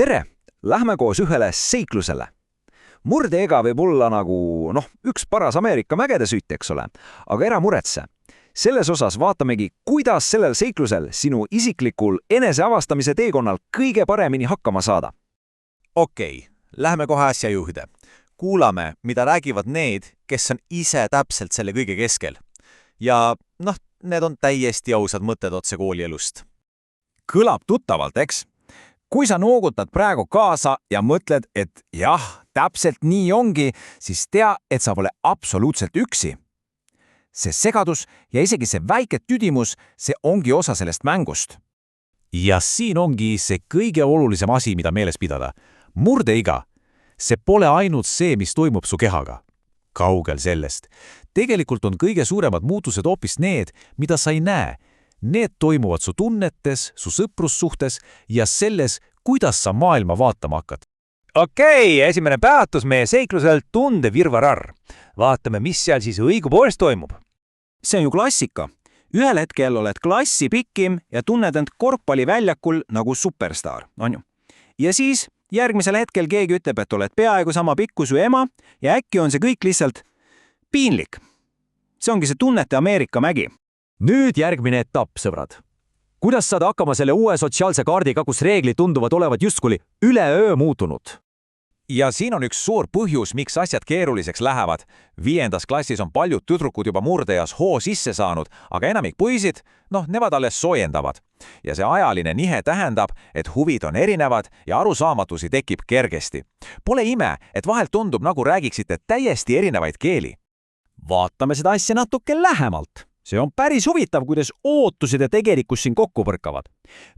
Tere! Lähme koos ühele seiklusele. Murdeega võib olla nagu, üks paras Ameerika mägede sütt, eks ole, aga ära muretse. Selles osas vaatamegi, kuidas sellel seiklusel sinu isiklikul eneseavastamise teekonnal kõige paremini hakkama saada. Okei, lähme kohe asja juurde. Kuulame, mida räägivad need, kes on ise täpselt selle kõige keskel. Ja need on täiesti ausad mõtted otse koolielust. Kõlab tuttavalt, eks? Kui sa noogutad praegu kaasa ja mõtled, et jah, täpselt nii ongi, siis tea, et sa pole absoluutselt üksi. See segadus ja isegi see väike tüdimus, see ongi osa sellest mängust. Ja siin ongi see kõige olulisem asi, mida meeles pidada. Murdeiga. See pole ainult see, mis toimub su kehaga. Kaugel sellest. Tegelikult on kõige suuremad muutused hoopis need, mida sa ei näe. Need toimuvad su tunnetes, su sõprussuhtes ja selles, kuidas sa maailma vaatama hakkad. Okei, esimene peatus meie seiklusel tundevirvarar. Vaatame, mis seal siis õigupoolest toimub. See on ju klassika. Ühel hetkel oled klassi pikim ja tunned end korvpalliväljakul nagu superstaar, on ju? Ja siis järgmisel hetkel keegi ütleb, et oled peaaegu sama pikk kui su ema ja äkki on see kõik lihtsalt piinlik. See ongi see tunnete Ameerika mägi. Nüüd järgmine etapp, sõbrad. Kuidas saada hakkama selle uue sotsiaalse kaardiga, kus reeglid tunduvad olevat justkui üleöö muutunud? Ja siin on üks suur põhjus, miks asjad keeruliseks lähevad. 5. klassis on paljud tüdrukud juba murdejas hoo sisse saanud, aga enamik poisid, nemad alles soojendavad. Ja see ajaline nihe tähendab, et huvid on erinevad ja arusaamatusi tekib kergesti. Pole ime, et vahel tundub, nagu räägiksite täiesti erinevaid keeli. Vaatame seda asja natuke lähemalt. See on päris huvitav, kuidas ootused ja tegelikkus siin kokku põrkavad.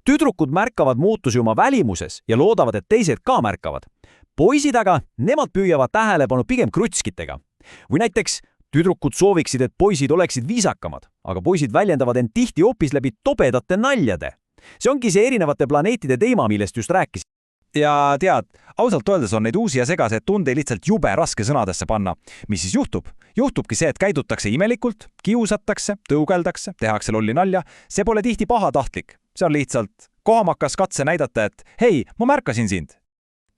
Tüdrukud märkavad muutusi oma välimuses ja loodavad, et teised ka märkavad. Poisid aga, nemad püüavad tähelepanu pigem krutskitega. Või näiteks tüdrukud sooviksid, et poisid oleksid viisakamad, aga poisid väljendavad end tihti hoopis läbi tobedate naljade. See ongi see erinevate planeetide teema, millest just rääkisin. Ja tead, ausalt öeldes on neid uusi ja segaseid tunde lihtsalt jube raske sõnadesse panna. Mis siis juhtub? Juhtubki see, et käidutakse imelikult, kiusatakse, tõugeldakse, tehakse lolli nalja. See pole tihti pahatahtlik. See on lihtsalt kohamakas katse näidata, et hei, ma märkasin sind.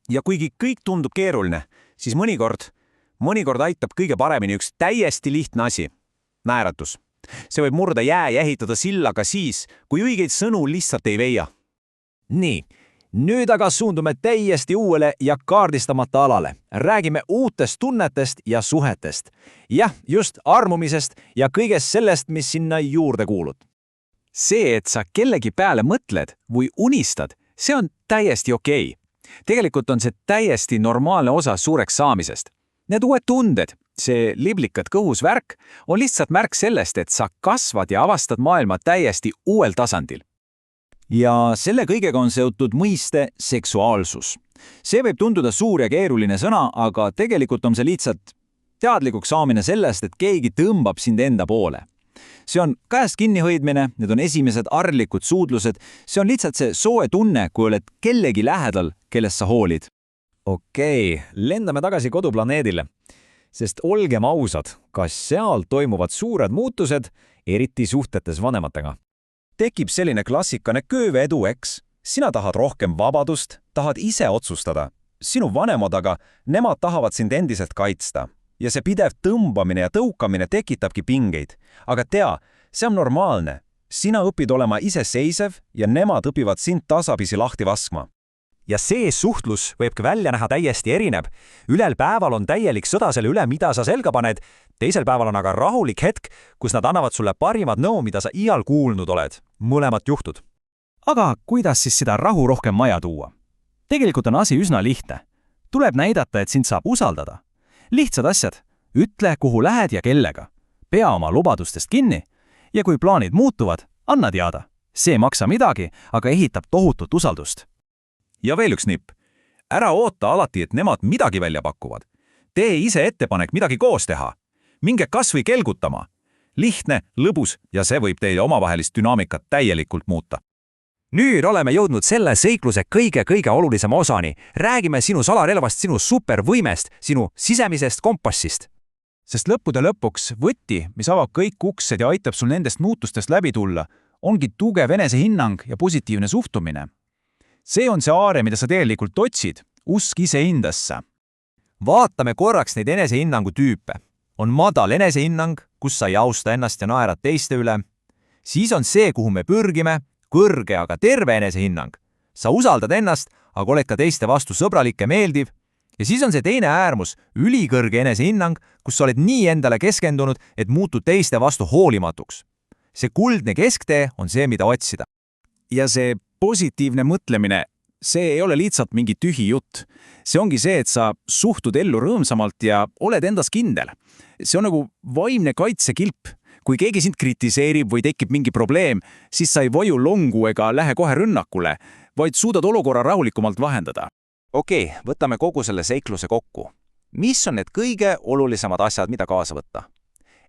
Ja kuigi kõik tundub keeruline, siis mõnikord aitab kõige paremini üks täiesti lihtne asi. Naeratus. See võib murda jää ja ehitada silla ka siis, kui õigeid sõnu lihtsalt ei veia. Nii. Nüüd aga suundume täiesti uuele ja kaardistamata alale. Räägime uutest tunnetest ja suhetest. Jah, just armumisest ja kõigest sellest, mis sinna juurde kuulud. See, et sa kellegi peale mõtled või unistad, see on täiesti okei. Tegelikult on see täiesti normaalne osa suureks saamisest. Need uued tunded, see liblikad kõhus värk, on lihtsalt märk sellest, et sa kasvad ja avastad maailma täiesti uuel tasandil. Ja selle kõigega on seotud mõiste seksuaalsus. See võib tunduda suur ja keeruline sõna, aga tegelikult on see lihtsalt teadlikuks saamine sellest, et keegi tõmbab sind enda poole. See on käest kinnihoidmine, need on esimesed arglikud suudlused, see on lihtsalt see soe tunne, kui oled kellegi lähedal, kellest sa hoolid. Okei, lendame tagasi koduplaneedile. Sest olgem ausad, kas seal toimuvad suured muutused, eriti suhtetes vanematega? Tekib selline klassikane kööveedu, eks? Sina tahad rohkem vabadust, tahad ise otsustada. Sinu vanemad aga, nemad tahavad sind endiselt kaitsta. Ja see pidev tõmbamine ja tõukamine tekitabki pingeid. Aga tea, see on normaalne. Sina õpid olema iseseisev ja nemad õpivad sind tasapisi lahti vaskma. Ja see suhtlus võibki välja näha täiesti erinev. Ülel päeval on täielik sõda selle üle, mida sa selga paned. Teisel päeval on aga rahulik hetk, kus nad annavad sulle parimad nõu, mida sa iial kuulnud oled. Mõlemat juhtud. Aga kuidas siis seda rahu rohkem maja tuua? Tegelikult on asi üsna lihtne. Tuleb näidata, et sind saab usaldada. Lihtsad asjad. Ütle, kuhu lähed ja kellega. Pea oma lubadustest kinni. Ja kui plaanid muutuvad, anna teada. See ei maksa midagi, aga ehitab tohutut usaldust. Ja veel üks nipp. Ära oota alati, et nemad midagi välja pakuvad. Tee ise ettepanek midagi koos teha. Minge kas või kelgutama. Lihtne, lõbus ja see võib teie omavahelist dünaamikat täielikult muuta. Nüüd oleme jõudnud selle seikluse kõige olulisema osani. Räägime sinu salarelvast, sinu supervõimest, sinu sisemisest kompassist. Sest lõppude lõpuks võti, mis avab kõik uksed ja aitab sul nendest muutustest läbi tulla, ongi tugev enesehinnang ja positiivne suhtumine. see on see aare, mida sa tegelikult otsid, usk iseendasse. Vaatame korraks neid enesehinnangu tüüpe. On madal enesehinnang, kus sa ei austa ennast ja naerad teiste üle. Siis on see, kuhu me pürgime, kõrge, aga terve enesehinnang. Sa usaldad ennast, aga oled ka teiste vastu sõbralik ja meeldiv. Ja siis on see teine äärmus, ülikõrge enesehinnang, kus sa oled nii endale keskendunud, et muutud teiste vastu hoolimatuks. See kuldne kesktee on see, mida otsida. Ja see positiivne mõtlemine, see ei ole lihtsalt mingi tühi jutt. See ongi see, et sa suhtud ellu rõõmsamalt ja oled endas kindel. See on nagu vaimne kaitsekilp. Kui keegi sind kritiseerib või tekib mingi probleem, siis sa ei vaju longu ega lähe kohe rünnakule, vaid suudad olukorra rahulikumalt vahendada. Okei, võtame kogu selle seikluse kokku. Mis on need kõige olulisemad asjad, mida kaasa võtta?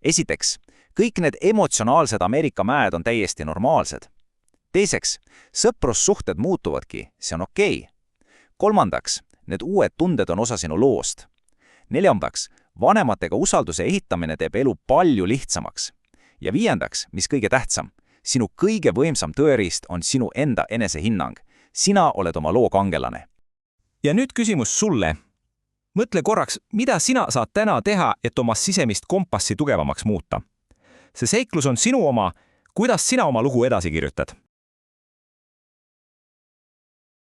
Esiteks, kõik need emotsionaalsed Ameerika mäed on täiesti normaalsed. Teiseks, sõprussuhted muutuvadki, see on okei. Kolmandaks, need uued tunded on osa sinu loost. Neljandaks, vanematega usalduse ehitamine teeb elu palju lihtsamaks. Ja viiendaks, mis kõige tähtsam, sinu kõige võimsam tõeriist on sinu enda enesehinnang. Sina oled oma loo kangelane. Ja nüüd küsimus sulle. Mõtle korraks, mida sina saad täna teha, et oma sisemist kompassi tugevamaks muuta. See seiklus on sinu oma, kuidas sina oma lugu edasi kirjutad?